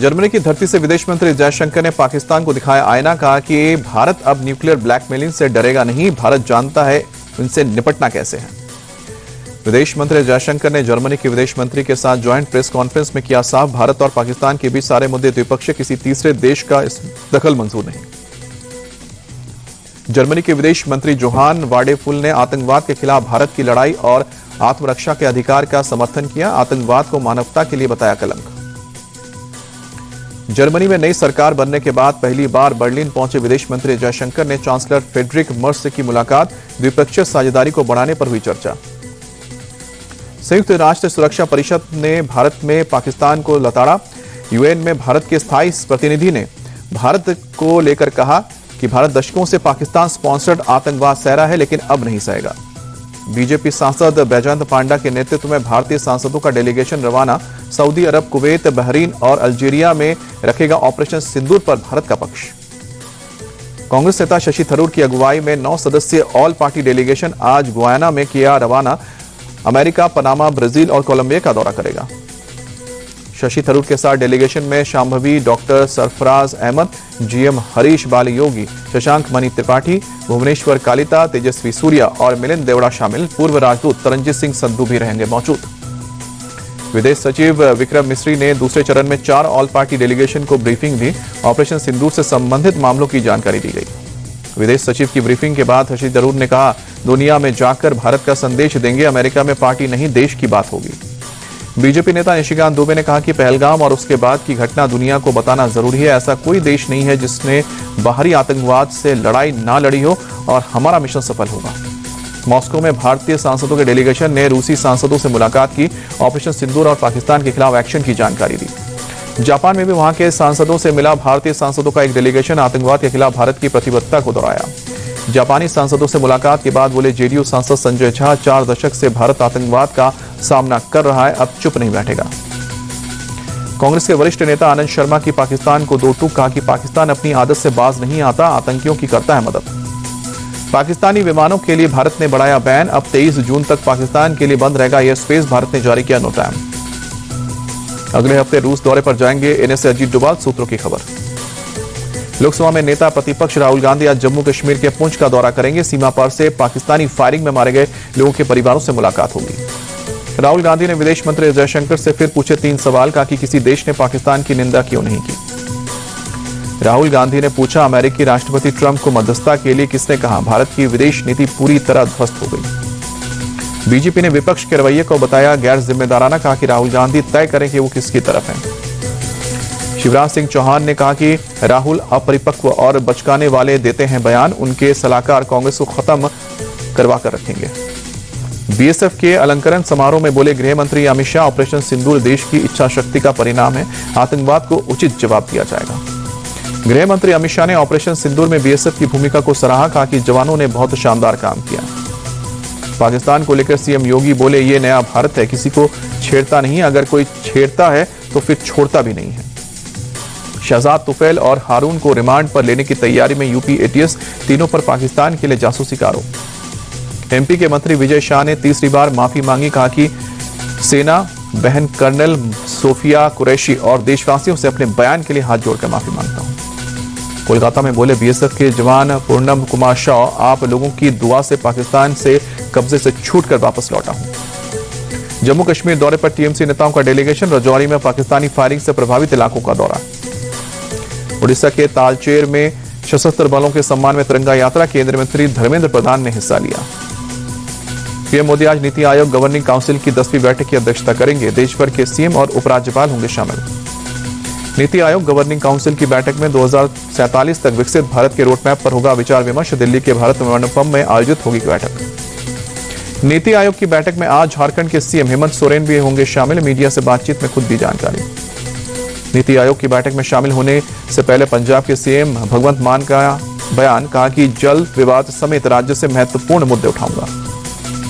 Germany की धरती से विदेश मंत्री जयशंकर ने पाकिस्तान को दिखाया आईना, कहा कि भारत अब न्यूक्लियर ब्लैकमेलिंग से डरेगा नहीं, भारत जानता है इनसे निपटना कैसे है। विदेश मंत्री जयशंकर ने जर्मनी के विदेश मंत्री के साथ ज्वाइंट प्रेस कॉन्फ्रेंस में किया साफ, भारत और पाकिस्तान के बीच सारे मुद्दे द्विपक्षीय, किसी तीसरे देश का इस दखल मंजूर नहीं। जर्मनी के विदेश मंत्री जोहान वाडेफुल ने आतंकवाद के खिलाफ भारत की लड़ाई और आत्मरक्षा के अधिकार का समर्थन किया, आतंकवाद को मानवता के लिए बताया कलंक। जर्मनी में नई सरकार बनने के बाद पहली बार बर्लिन पहुंचे विदेश मंत्री जयशंकर ने चांसलर फ्रेडरिक मर्स से की मुलाकात, द्विपक्षीय साझेदारी को बढ़ाने पर हुई चर्चा। संयुक्त राष्ट्र सुरक्षा परिषद ने भारत में पाकिस्तान को लताड़ा, यूएन में भारत के स्थायी प्रतिनिधि ने भारत को लेकर कहा कि भारत दशकों से पाकिस्तान स्पॉन्सर्ड आतंकवाद सह रहा है, लेकिन अब नहीं सहेगा। बीजेपी सांसद बैजयंत पांडा के नेतृत्व में भारतीय सांसदों का डेलीगेशन रवाना, सऊदी अरब, कुवैत, बहरीन और अल्जीरिया में रखेगा ऑपरेशन सिंदूर पर भारत का पक्ष। कांग्रेस नेता शशि थरूर की अगुवाई में 9 सदस्यीय ऑल पार्टी डेलीगेशन आज गुयाना में किया रवाना, अमेरिका, पनामा, ब्राजील और कोलंबिया का दौरा करेगा। शशि थरूर के साथ डेलीगेशन में शांभवी डॉक्टर सरफराज अहमद, जीएम हरीश बाली योगी, शशांक मणि त्रिपाठी, भुवनेश्वर कालिता, तेजस्वी सूर्या और मिलिंद देवड़ा शामिल। पूर्व राजदूत तरनजीत सिंह संधू भी रहेंगे मौजूद। विदेश सचिव विक्रम मिस्री ने दूसरे चरण में 4 ऑल पार्टी डेलीगेशन को ब्रीफिंग दी, ऑपरेशन सिंदूर से संबंधित मामलों की जानकारी दी गई। विदेश सचिव की ब्रीफिंग के बाद शशि थरूर ने कहा, दुनिया में जाकर भारत का संदेश देंगे, अमेरिका में पार्टी नहीं देश की बात होगी। बीजेपी नेता निशिकांत दुबे ने कहा कि पहलगाम और उसके बाद की घटना दुनिया को बताना जरूरी है, ऐसा कोई देश नहीं है जिसने बाहरी आतंकवाद से लड़ाई ना लड़ी हो और हमारा मिशन सफल होगा। मॉस्को में भारतीय सांसदों के डेलीगेशन ने रूसी सांसदों से मुलाकात की, ऑपरेशन सिंदूर और पाकिस्तान के खिलाफ एक्शन की जानकारी दी। जापान में भी वहां के सांसदों से मिला भारतीय सांसदों का एक डेलीगेशन, आतंकवाद के खिलाफ भारत की प्रतिबद्धता को दोहराया। जापानी सांसदों से मुलाकात के बाद बोले जेडीयू सांसद संजय झा, 4 दशक से भारत आतंकवाद का सामना कर रहा है, अब चुप नहीं बैठेगा। कांग्रेस के वरिष्ठ नेता आनंद शर्मा की पाकिस्तान को दो टूक, कहा कि पाकिस्तान अपनी आदत से बाज नहीं आता, आतंकियों की करता है मदद। पाकिस्तानी विमानों के लिए भारत ने बढ़ाया बैन, अब 23 जून तक पाकिस्तान के लिए बंद रहेगा एयर स्पेस, भारत ने जारी किया नोटिस। अगले हफ्ते रूस दौरे पर जाएंगे एनएसए अजीत डोभाल, सूत्रों की खबर। लोकसभा में नेता प्रतिपक्ष राहुल गांधी आज जम्मू कश्मीर के पुंछ का दौरा करेंगे, सीमा पार से पाकिस्तानी फायरिंग में मारे गए लोगों के परिवारों से मुलाकात होगी। राहुल गांधी ने विदेश मंत्री जयशंकर से फिर पूछे 3 सवाल, कहा कि किसी देश ने पाकिस्तान की निंदा क्यों नहीं की। राहुल गांधी ने पूछा, अमेरिकी राष्ट्रपति ट्रंप को मध्यस्थता के लिए किसने कहा, भारत की विदेश नीति पूरी तरह ध्वस्त हो गई। बीजेपी ने विपक्ष के रवैये को बताया गैर जिम्मेदाराना, कहा कि राहुल गांधी तय करें कि वो किसकी तरफ हैं। शिवराज सिंह चौहान ने कहा कि राहुल अपरिपक्व और बचकाने वाले देते हैं बयान, उनके सलाहकार कांग्रेस को खत्म करवा कर रखेंगे। बीएसएफ के अलंकरण समारोह में बोले गृह मंत्री अमित शाह, ऑपरेशन सिंदूर देश की इच्छा शक्ति का परिणाम है, आतंकवाद को उचित जवाब दिया जाएगा। गृह मंत्री अमित शाह ने ऑपरेशन सिंदूर में बीएसएफ की भूमिका को सराहा, कहा कि जवानों ने बहुत शानदार काम किया। पाकिस्तान को लेकर सीएम योगी बोले, ये नया भारत है, किसी को छेड़ता नहीं, अगर कोई छेड़ता है तो फिर छोड़ता भी नहीं है। शहजाद तुफैल और हारून को रिमांड पर लेने की तैयारी में यूपी एटीएस, तीनों पर पाकिस्तान के लिए जासूसी का आरोप। एमपी के मंत्री विजय शाह ने तीसरी बार माफी मांगी, कहा कि सेना बहन कर्नल सोफिया कुरैशी और देशवासियों से अपने बयान के लिए हाथ जोड़कर माफी मांगता हूं। कोलकाता में बोले बीएसएफ के जवान पूर्णम कुमार शाह, आप लोगों की दुआ से पाकिस्तान से कब्जे से छूटकर वापस लौटा हूं। जम्मू कश्मीर दौरे पर टीएमसी नेताओं का डेलीगेशन, रजौरी में पाकिस्तानी फायरिंग से प्रभावित इलाकों का दौरा। उड़ीसा के तालचेर में सशस्त्र बलों के सम्मान में तिरंगा यात्रा, केंद्रीय मंत्री धर्मेंद्र प्रधान ने हिस्सा लिया। पीएम मोदी आज नीति आयोग गवर्निंग काउंसिल की 10वीं बैठक की अध्यक्षता करेंगे, देश भर के सीएम और उपराज्यपाल होंगे शामिल। नीति आयोग गवर्निंग काउंसिल की बैठक में 2047 तक विकसित भारत के रोडमैप पर होगा विचार विमर्श, दिल्ली के भारत मंडपम में आयोजित होगी बैठक। नीति आयोग की बैठक में आज झारखंड के सीएम हेमंत सोरेन भी होंगे शामिल, मीडिया से बातचीत में खुद दी जानकारी। नीति आयोग की बैठक में शामिल होने से पहले पंजाब के सीएम भगवंत मान का बयान, कहा कि जल विवाद समेत राज्य से महत्वपूर्ण मुद्दे उठाऊंगा।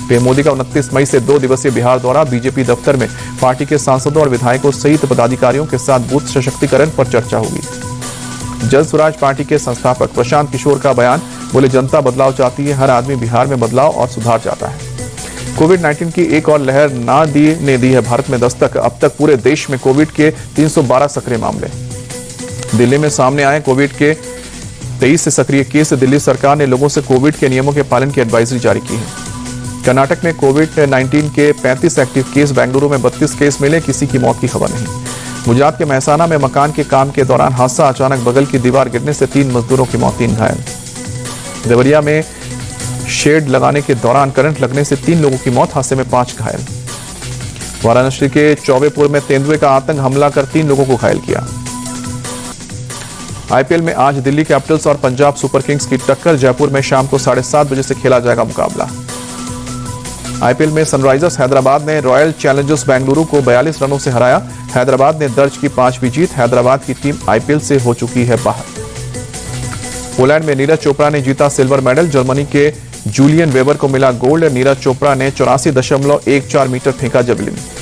पीएम मोदी का 29 मई से 2 दिवसीय बिहार दौरा, बीजेपी दफ्तर में पार्टी के सांसदों और विधायकों सहित पदाधिकारियों के साथ बूथ सशक्तिकरण पर चर्चा होगी। जल स्वराज पार्टी के संस्थापक प्रशांत किशोर का बयान, बोले जनता बदलाव चाहती है, हर आदमी बिहार में बदलाव और सुधार चाहता है। कोविड-19 की एक और लहर ने दी है भारत में दस्तक। अब तक पूरे देश में कोविड के 312 सक्रिय मामले। दिल्ली में सामने आए कोविड के 23 से सक्रिय केस। दिल्ली सरकार ने लोगों से कोविड के नियमों के पालन की एडवाइजरी जारी की है। कर्नाटक में कोविड-19 के 35 एक्टिव केस। बेंगलुरु में 32 केस मिले, किसी की मौत की खबर नहीं। गुजरात के मेहसाना में मकान के काम के दौरान हादसा। अचानक बगल की दीवार गिरने से 3 मजदूरों की मौत, 3 घायल। देवरिया में शेड लगाने के दौरान करंट लगने से 3 लोगों की मौत, हादसे में 5 घायल। वाराणसी के चौबेपुर में तेंदुए का आतंक, हमला कर 3 लोगों को घायल किया। आईपीएल में आज दिल्ली कैपिटल्स और पंजाब सुपर किंग्स की टक्कर। जयपुर में शाम को 7:30 बजे से खेला जाएगा मुकाबला। आईपीएल में सनराइजर्स हैदराबाद ने रॉयल चैलेंजर्स बेंगलुरु को 42 रनों से हराया। हैदराबाद ने दर्ज की 5वीं जीत। हैदराबाद की टीम आईपीएल से हो चुकी है बाहर। पोलैंड में नीरज चोपड़ा ने जीता सिल्वर मेडल। जर्मनी के जूलियन वेबर को मिला गोल्ड। नीरज चोपड़ा ने 84.14 मीटर फेंका जेवलिन।